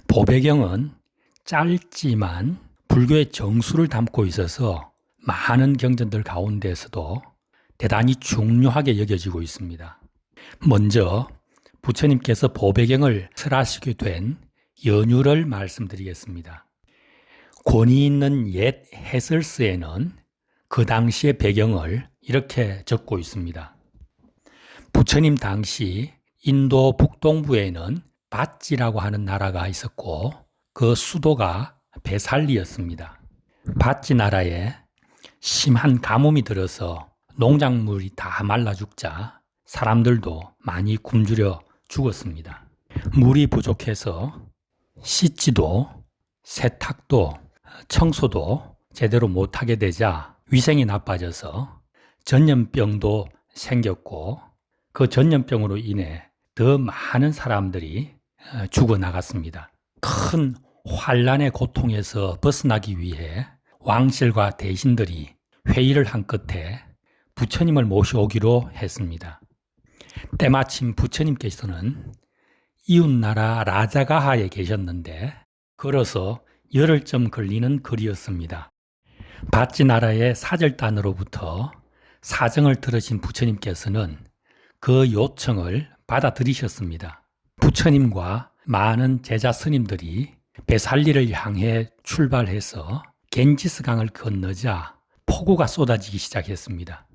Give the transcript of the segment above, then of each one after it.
보배경은 짧지만 불교의 정수를 담고 있어서 많은 경전들 가운데서도 대단히 중요하게 여겨지고 있습니다. 먼저 부처님께서 보배경을 설하시게 된 연유를 말씀드리겠습니다. 권위 있는 옛 해설서에는 그 당시의 배경을 이렇게 적고 있습니다. 부처님 당시 인도 북동부에는 밧지라고 하는 나라가 있었고 그 수도가 배살리였습니다. 밧지 나라에 심한 가뭄이 들어서 농작물이 다 말라 죽자 사람들도 많이 굶주려 죽었습니다. 물이 부족해서 씻지도 세탁도 청소도 제대로 못하게 되자 위생이 나빠져서 전염병도 생겼고 그 전염병으로 인해 더 많은 사람들이 죽어나갔습니다. 큰 환란의 고통에서 벗어나기 위해 왕실과 대신들이 회의를 한 끝에 부처님을 모셔오기로 했습니다. 때마침 부처님께서는 이웃나라 라자가하에 계셨는데 걸어서 열흘쯤 걸리는 거리였습니다. 밧지 나라의 사절단으로부터 사정을 들으신 부처님께서는 그 요청을 받아들이셨습니다. 부처님과 많은 제자 스님들이 배살리를 향해 출발해서 겐지스강을 건너자 폭우가 쏟아지기 시작했습니다.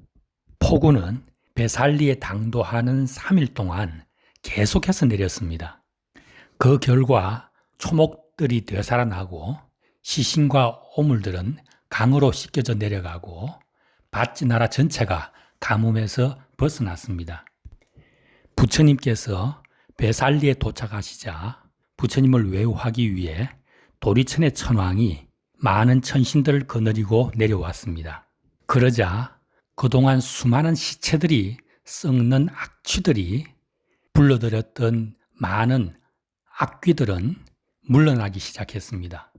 폭우는 배살리에 당도하는 3일 동안 계속해서 내렸습니다. 그 결과 초목들이 되살아나고 시신과 오물들은 강으로 씻겨져 내려가고 밧지 나라 전체가 가뭄에서 벗어났습니다. 부처님께서 배살리에 도착하시자 부처님을 외우하기 위해 도리천의 천왕이 많은 천신들을 거느리고 내려왔습니다. 그러자 그동안 수많은 시체들이 썩는 악취들이 불러들였던 많은 악귀들은 물러나기 시작했습니다.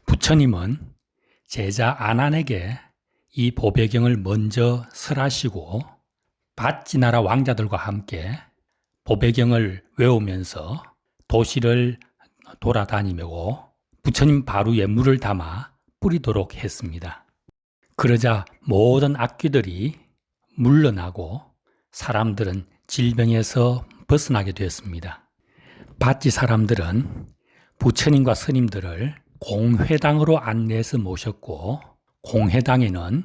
부처님은 제자 아난에게 이 보배경을 먼저 설하시고 밧지 나라 왕자들과 함께 보배경을 외우면서 도시를 돌아다니며 부처님 바루에 물을 담아 뿌리도록 했습니다. 그러자 모든 악귀들이 물러나고 사람들은 질병에서 벗어나게 되었습니다. 밧지 사람들은 부처님과 스님들을 공회당으로 안내해서 모셨고 공회당에는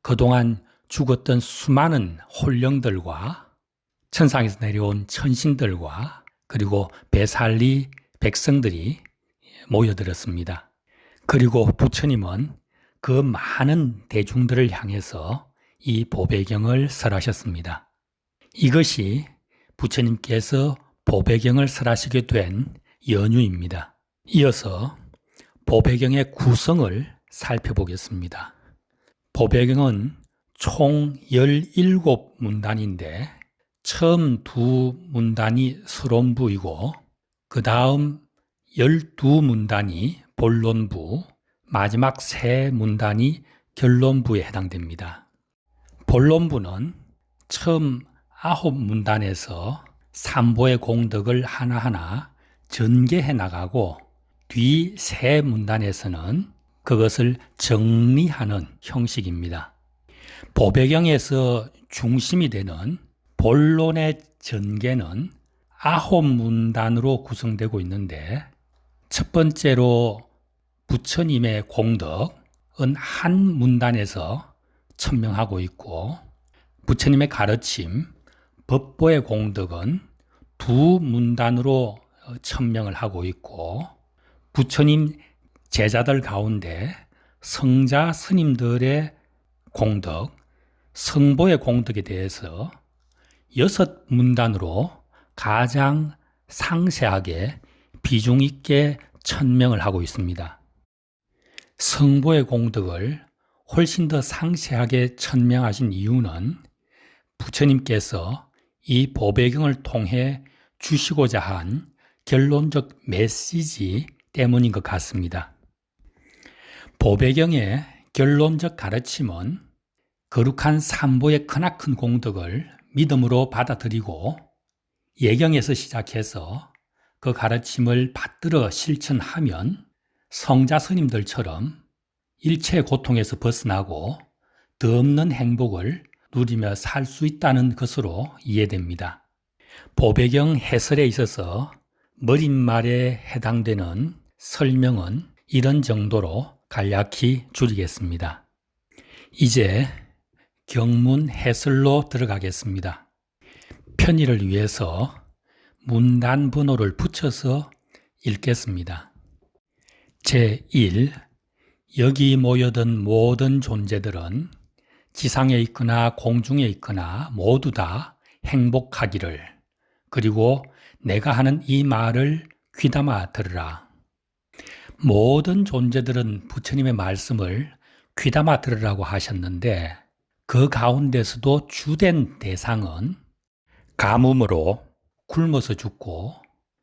그동안 죽었던 수많은 홀령들과 천상에서 내려온 천신들과 그리고 배살리 백성들이 모여들었습니다. 그리고 부처님은 그 많은 대중들을 향해서 이 보배경을 설하셨습니다. 이것이 부처님께서 보배경을 설하시게 된 연유입니다. 이어서 보배경의 구성을 살펴보겠습니다. 보배경은 총 17문단인데 처음 두 문단이 서론부이고 그 다음 12문단이 본론부, 마지막 세 문단이 결론부에 해당됩니다. 본론부는 처음 9문단에서 삼보의 공덕을 하나하나 전개해 나가고 뒤 세 문단에서는 그것을 정리하는 형식입니다. 보배경에서 중심이 되는 본론의 전개는 9문단으로 구성되고 있는데 첫 번째로 부처님의 공덕은 한 문단에서 천명하고 있고 부처님의 가르침, 법보의 공덕은 두 문단으로 천명을 하고 있고 부처님 제자들 가운데 성자 스님들의 공덕, 성보의 공덕에 대해서 6문단으로 가장 상세하게 비중 있게 천명을 하고 있습니다. 성보의 공덕을 훨씬 더 상세하게 천명하신 이유는 부처님께서 이 보배경을 통해 주시고자 한 결론적 메시지 때문인 것 같습니다. 보배경의 결론적 가르침은 거룩한 삼보의 크나큰 공덕을 믿음으로 받아들이고 예경에서 시작해서 그 가르침을 받들어 실천하면 성자 스님들처럼 일체 고통에서 벗어나고 더 없는 행복을 누리며 살 수 있다는 것으로 이해됩니다. 보배경 해설에 있어서 머릿말에 해당되는 설명은 이런 정도로 간략히 줄이겠습니다. 이제 경문 해설로 들어가겠습니다. 편의를 위해서 문단 번호를 붙여서 읽겠습니다. 제1. 여기 모여든 모든 존재들은 지상에 있거나 공중에 있거나 모두 다 행복하기를. 그리고 내가 하는 이 말을 귀담아 들으라. 모든 존재들은 부처님의 말씀을 귀담아 들으라고 하셨는데 그 가운데서도 주된 대상은 가뭄으로 굶어서 죽고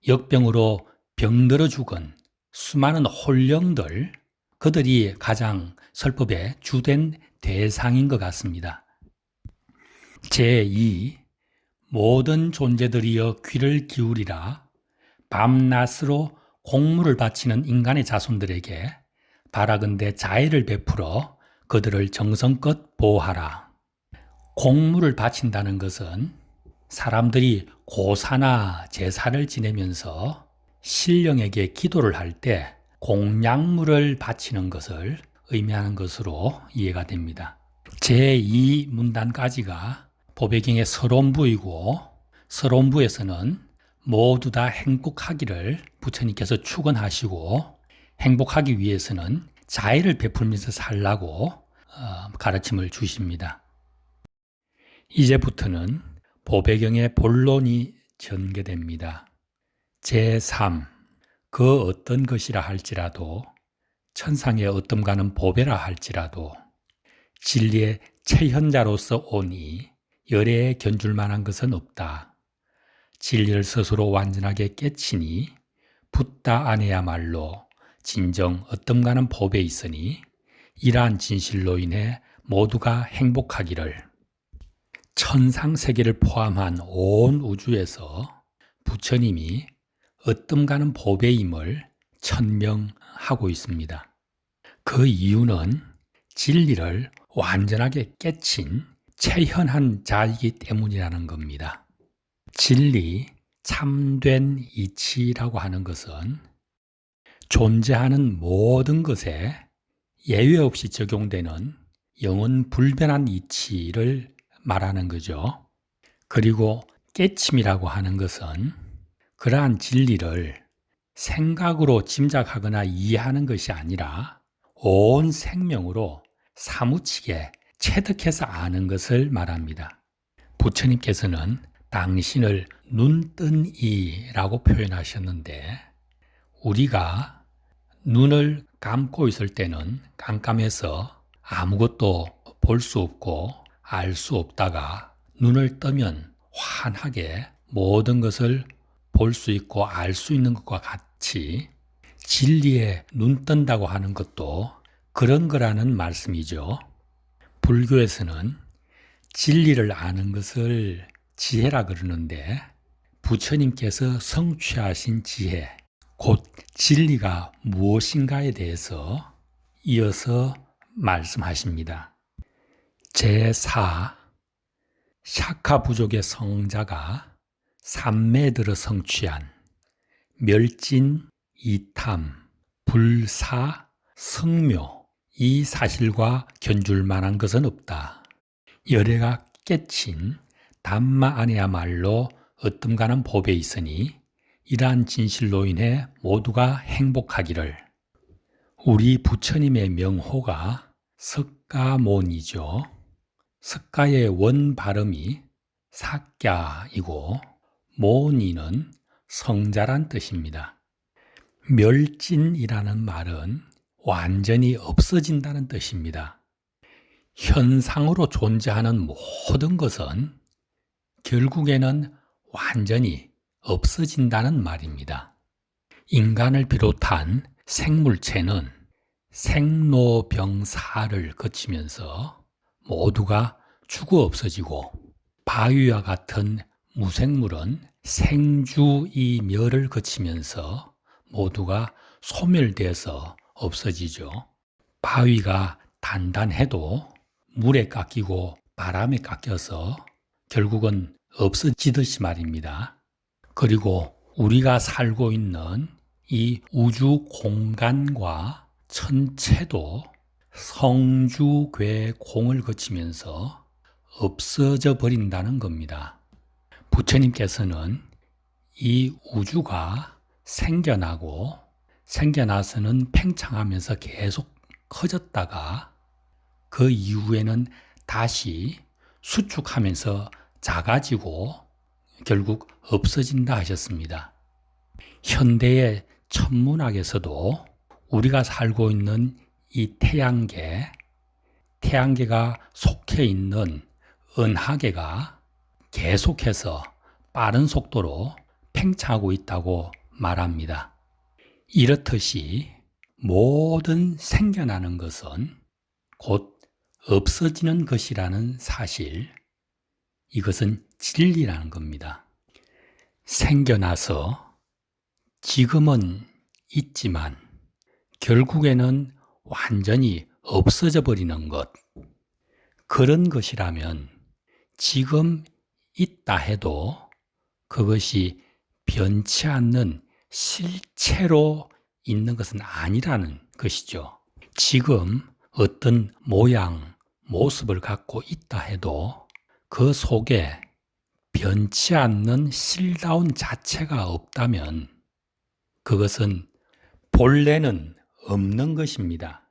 역병으로 병들어 죽은 수많은 홀령들, 그들이 가장 설법의 주된 대상인 것 같습니다. 제2. 모든 존재들이여 귀를 기울이라. 밤낮으로 공물을 바치는 인간의 자손들에게 바라건대 자애를 베풀어 그들을 정성껏 보호하라. 공물을 바친다는 것은 사람들이 고사나 제사를 지내면서 신령에게 기도를 할 때 공양물을 바치는 것을 의미하는 것으로 이해가 됩니다. 제2문단까지가 보배경의 서론부이고 서론부에서는 모두 다 행복하기를 부처님께서 축원하시고 행복하기 위해서는 자애를 베풀면서 살라고 가르침을 주십니다. 이제부터는 보배경의 본론이 전개됩니다. 제3. 그 어떤 것이라 할지라도 천상의 어떤가는 보배라 할지라도 진리의 체현자로서 오니 열애에 견줄 만한 것은 없다. 진리를 스스로 완전하게 깨치니 붙다 안에야말로 진정 어떤가는 법에 있으니 이러한 진실로 인해 모두가 행복하기를. 천상세계를 포함한 온 우주에서 부처님이 어떤가는 법의임을 천명하고 있습니다. 그 이유는 진리를 완전하게 깨친 체현한 자이기 때문이라는 겁니다. 진리, 참된 이치라고 하는 것은 존재하는 모든 것에 예외 없이 적용되는 영원 불변한 이치를 말하는 거죠. 그리고 깨침이라고 하는 것은 그러한 진리를 생각으로 짐작하거나 이해하는 것이 아니라 온 생명으로 사무치게 체득해서 아는 것을 말합니다. 부처님께서는 당신을 눈뜬 이라고 표현하셨는데 우리가 눈을 감고 있을 때는 깜깜해서 아무것도 볼 수 없고 알 수 없다가 눈을 뜨면 환하게 모든 것을 볼 수 있고 알 수 있는 것과 같이 진리에 눈 뜬다고 하는 것도 그런 거라는 말씀이죠. 불교에서는 진리를 아는 것을 지혜라 그러는데 부처님께서 성취하신 지혜, 곧 진리가 무엇인가에 대해서 이어서 말씀하십니다. 제4. 샤카 부족의 성자가 삼매에 들어 성취한 멸진, 이탐, 불사, 성묘 이 사실과 견줄 만한 것은 없다. 열애가 깨친 담마 안에야말로 어뜸가는 법에 있으니 이러한 진실로 인해 모두가 행복하기를. 우리 부처님의 명호가 석가모니죠. 석가의 원 발음이 삭갸이고 모니는 성자란 뜻입니다. 멸진이라는 말은 완전히 없어진다는 뜻입니다. 현상으로 존재하는 모든 것은 결국에는 완전히 없어진다는 말입니다. 인간을 비롯한 생물체는 생로병사를 거치면서 모두가 죽어 없어지고 바위와 같은 무생물은 생주이멸을 거치면서 모두가 소멸돼서 없어지죠. 바위가 단단해도 물에 깎이고 바람에 깎여서 결국은 없어지듯이 말입니다. 그리고 우리가 살고 있는 이 우주 공간과 천체도 성주괴공을 거치면서 없어져 버린다는 겁니다. 부처님께서는 이 우주가 생겨나고 생겨나서는 팽창하면서 계속 커졌다가 그 이후에는 다시 수축하면서 작아지고 결국 없어진다 하셨습니다. 현대의 천문학에서도 우리가 살고 있는 이 태양계가 속해 있는 은하계가 계속해서 빠른 속도로 팽창하고 있다고 말합니다. 이렇듯이 모든 생겨나는 것은 곧 없어지는 것이라는 사실, 이것은 진리라는 겁니다. 생겨나서 지금은 있지만 결국에는 완전히 없어져 버리는 것, 그런 것이라면 지금 있다 해도 그것이 변치 않는 실체로 있는 것은 아니라는 것이죠. 지금 어떤 모양, 모습을 갖고 있다 해도 그 속에 변치 않는 실다운 자체가 없다면 그것은 본래는 없는 것입니다.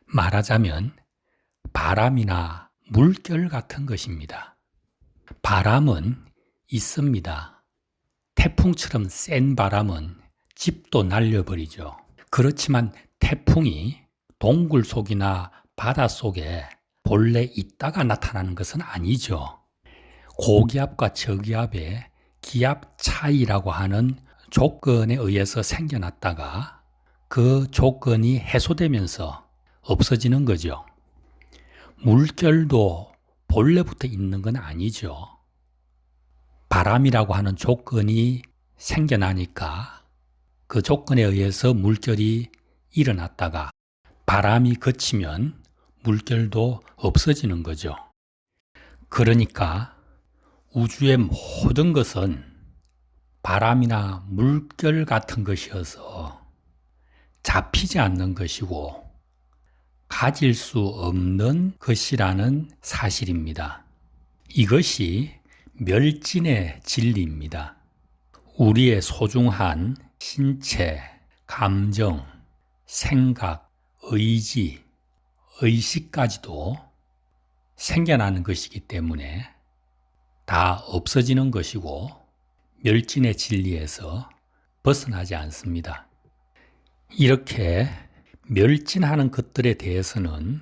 말하자면 바람이나 물결 같은 것입니다. 바람은 있습니다. 태풍처럼 센 바람은 집도 날려버리죠. 그렇지만 태풍이 동굴 속이나 바다 속에 본래 있다가 나타나는 것은 아니죠. 고기압과 저기압의 기압 차이라고 하는 조건에 의해서 생겨났다가 그 조건이 해소되면서 없어지는 거죠. 물결도 본래부터 있는 건 아니죠. 바람이라고 하는 조건이 생겨나니까 그 조건에 의해서 물결이 일어났다가 바람이 그치면 물결도 없어지는 거죠. 그러니까 우주의 모든 것은 바람이나 물결 같은 것이어서 잡히지 않는 것이고 가질 수 없는 것이라는 사실입니다. 이것이 멸진의 진리입니다. 우리의 소중한 신체, 감정, 생각, 의지, 의식까지도 생겨나는 것이기 때문에 다 없어지는 것이고 멸진의 진리에서 벗어나지 않습니다. 이렇게 멸진하는 것들에 대해서는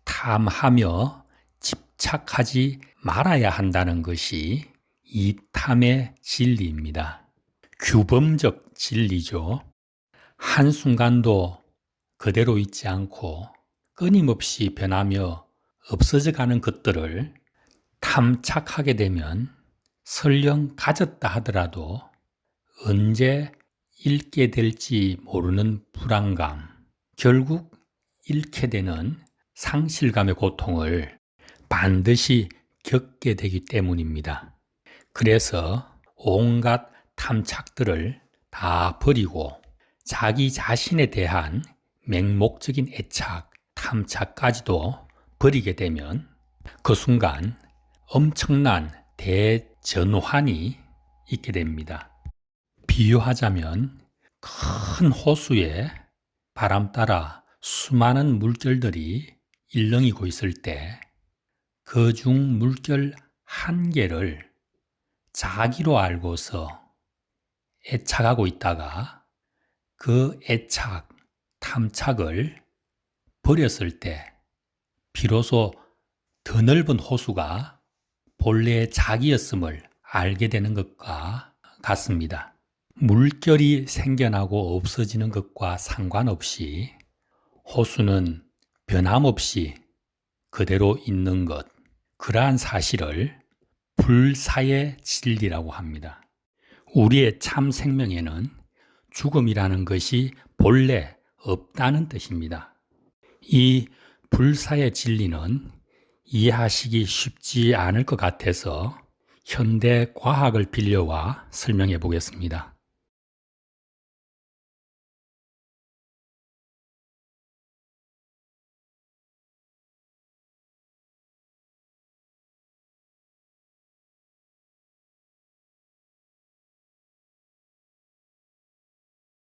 탐하며 집착하지 말아야 한다는 것이 이탐의 진리입니다. 규범적 진리죠. 한순간도 그대로 있지 않고 끊임없이 변하며 없어져 가는 것들을 탐착하게 되면 설령 가졌다 하더라도 언제 잃게 될지 모르는 불안감, 결국 잃게 되는 상실감의 고통을 반드시 겪게 되기 때문입니다. 그래서 온갖 탐착들을 다 버리고 자기 자신에 대한 맹목적인 애착, 탐착까지도 버리게 되면 그 순간 엄청난 대전환이 있게 됩니다. 비유하자면 큰 호수에 바람 따라 수많은 물결들이 일렁이고 있을 때 그중 물결 한 개를 자기로 알고서 애착하고 있다가 그 애착, 탐착을 버렸을 때 비로소 더 넓은 호수가 본래의 자기였음을 알게 되는 것과 같습니다. 물결이 생겨나고 없어지는 것과 상관없이 호수는 변함없이 그대로 있는 것, 그러한 사실을 불사의 진리라고 합니다. 우리의 참 생명에는 죽음이라는 것이 본래 없다는 뜻입니다. 이 불사의 진리는 이해하시기 쉽지 않을 것 같아서 현대 과학을 빌려와 설명해 보겠습니다.